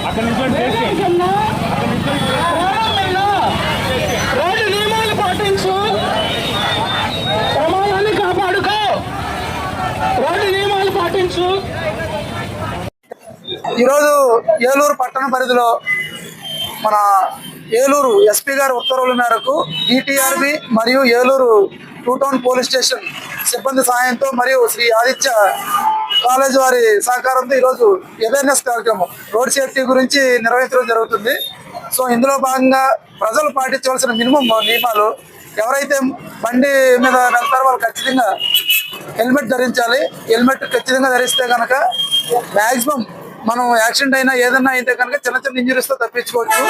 Road నియమాలు పాటించు, ప్రమాదాన్ని కాపాడుకో. రోడ్డు నియమాలు పాటించు. ఈరోజు ఏలూరు పట్టణ పరిధిలో మన ఏలూరు ఎస్పీ గారి ఉత్తర్వుల మేరకు డిటిఆర్బి మరియు ఏలూరు 2 టౌన్ పోలీస్ స్టేషన్ సిబ్బంది సహాయంతో మరియు శ్రీ ఆదిత్య కాలేజ్ వారి సహకారంతో ఈరోజు అవేర్నెస్ కార్యక్రమం రోడ్ సేఫ్టీ గురించి నిర్వహించడం జరుగుతుంది. సో ఇందులో భాగంగా ప్రజలు పాటించవలసిన మినిమం నియమాలు, ఎవరైతే బండి మీద వెళ్తారో వాళ్ళు ఖచ్చితంగా హెల్మెట్ ధరించాలి. హెల్మెట్ ఖచ్చితంగా ధరిస్తే కనుక మ్యాక్సిమం మనం యాక్సిడెంట్ అయినా ఏదన్నా అయితే కనుక చిన్న చిన్న ఇంజరీస్తో తప్పించుకోవచ్చు.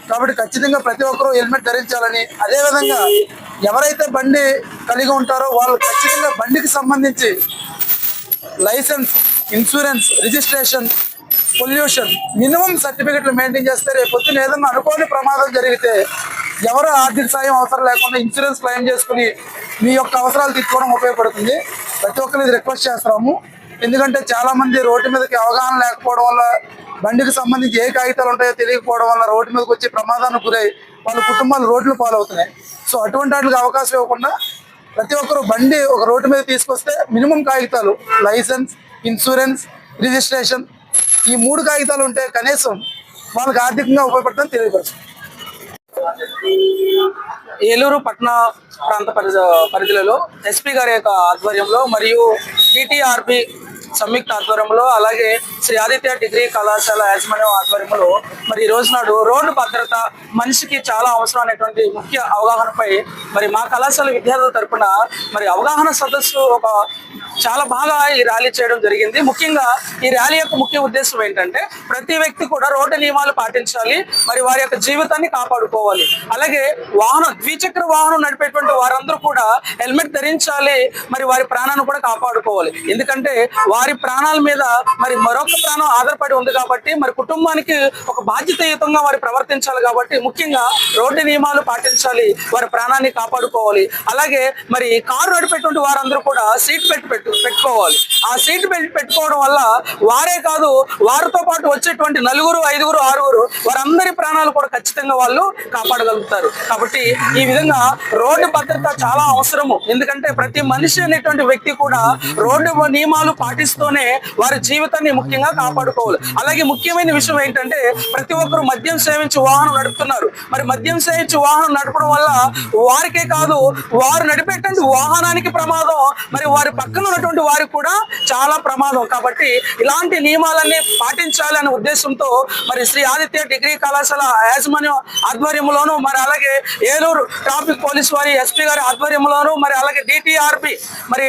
కాబట్టి ఖచ్చితంగా ప్రతి ఒక్కరూ హెల్మెట్ ధరించాలని, అదేవిధంగా ఎవరైతే బండి కలిగి ఉంటారో వాళ్ళు ఖచ్చితంగా బండికి సంబంధించి license, insurance, registration, pollution minimum సర్టిఫికెట్లు మెయింటైన్ చేస్తే రేపు పొద్దున ఏదన్నా అనుకోని ప్రమాదం జరిగితే ఎవరు ఆర్థిక సాయం అవసరం లేకుండా ఇన్సూరెన్స్ క్లెయిమ్ చేసుకుని మీ యొక్క అవసరాలు తీసుకోవడం ఉపయోగపడుతుంది. ప్రతి ఒక్కరు ఇది రిక్వెస్ట్ చేస్తున్నాము. ఎందుకంటే చాలా మంది రోడ్డు మీదకి అవగాహన లేకపోవడం వల్ల, బండికి సంబంధించి ఏ కాగితాలు ఉంటాయో తెలియకపోవడం వల్ల రోడ్డు మీదకి వచ్చి ప్రమాదానికి గురై వాళ్ళ కుటుంబాలు రోడ్లు పాలవుతున్నాయి. సో అటువంటి వాటికి అవకాశం ఇవ్వకుండా ప్రతి ఒక్కరు బండి ఒక రోడ్డు మీద తీసుకొస్తే మినిమం కాగితాలు లైసెన్స్, ఇన్సూరెన్స్, రిజిస్ట్రేషన్ ఈ 3 కాగితాలు ఉంటే కనీసం వాళ్ళకి ఆర్థికంగా ఉపయోగపడుతుందని తెలియపరుస్తుంది. ఏలూరు పట్టణ ప్రాంత పరిధిలో ఎస్పీ గారి యొక్క ఆధ్వర్యంలో మరియు డిటిఆర్బి సంయుక్త ఆధ్వర్యంలో, అలాగే శ్రీ ఆదిత్య డిగ్రీ కళాశాల యాజమాన్యం ఆధ్వర్యంలో మరి ఈ రోజు నాడు రోడ్డు భద్రత మనిషికి చాలా అవసరం అనేటువంటి ముఖ్య అవగాహనపై మరి మా కళాశాల విద్యార్థుల తరపున మరి అవగాహన సదస్సు చాలా బాగా ఈ ర్యాలీ చేయడం జరిగింది. ముఖ్యంగా ఈ ర్యాలీ యొక్క ముఖ్య ఉద్దేశం ఏంటంటే ప్రతి వ్యక్తి కూడా రోడ్డు నియమాలు పాటించాలి, మరి వారి యొక్క జీవితాన్ని కాపాడుకోవాలి. అలాగే ద్విచక్ర వాహనం నడిపేటువంటి వారందరూ కూడా హెల్మెట్ ధరించాలి, మరి వారి ప్రాణాన్ని కూడా కాపాడుకోవాలి. ఎందుకంటే వారి ప్రాణాల మీద మరి మరొక ప్రాణం ఆధారపడి ఉంది కాబట్టి మరి కుటుంబానికి ఒక బాధ్యతాయుతంగా వారు ప్రవర్తించాలి. కాబట్టి ముఖ్యంగా రోడ్డు నియమాలు పాటించాలి, వారి ప్రాణాన్ని కాపాడుకోవాలి. అలాగే మరి కారు నడిపేటువంటి వారందరూ కూడా సీట్ బెల్ట్ పెట్టుకోవాలి. ఆ సీట్ బెల్ట్ పెట్టుకోవడం వల్ల వారే కాదు, వారితో పాటు వచ్చేటువంటి 4, 5, 6 వారందరి ప్రాణాలు కూడా ఖచ్చితంగా వాళ్ళు కాపాడగలుగుతారు. కాబట్టి ఈ విధంగా రోడ్డు భద్రత చాలా అవసరము. ఎందుకంటే ప్రతి మనిషి అనేటువంటి వ్యక్తి కూడా రోడ్డు నియమాలు పాటిస్తూనే వారి జీవితాన్ని ముఖ్యంగా కాపాడుకోవాలి. అలాగే ముఖ్యమైన విషయం ఏంటంటే ప్రతి ఒక్కరు మద్యం సేవించి వాహనం నడుపుతున్నారు. మరి మద్యం సేవించి వాహనం నడపడం వల్ల వారికే కాదు, వారు నడిపేటువంటి వాహనానికి ప్రమాదం, మరి వారి పక్కన ఉన్నటువంటి వారికి కూడా చాలా ప్రమాదం. కాబట్టి ఇలాంటి నియమాలన్నీ పాటించాలి అనే ఉద్దేశంతో మరి శ్రీ ఆదిత్య డిగ్రీ కళాశాల యాజమాన్యం ఆధ్వర్యంలోను, మరి అలాగే ఏలూరు ట్రాఫిక్ పోలీస్ వారి ఎస్పీ గారి ఆధ్వర్యంలోను, మరి అలాగే డిటిఆర్పి మరి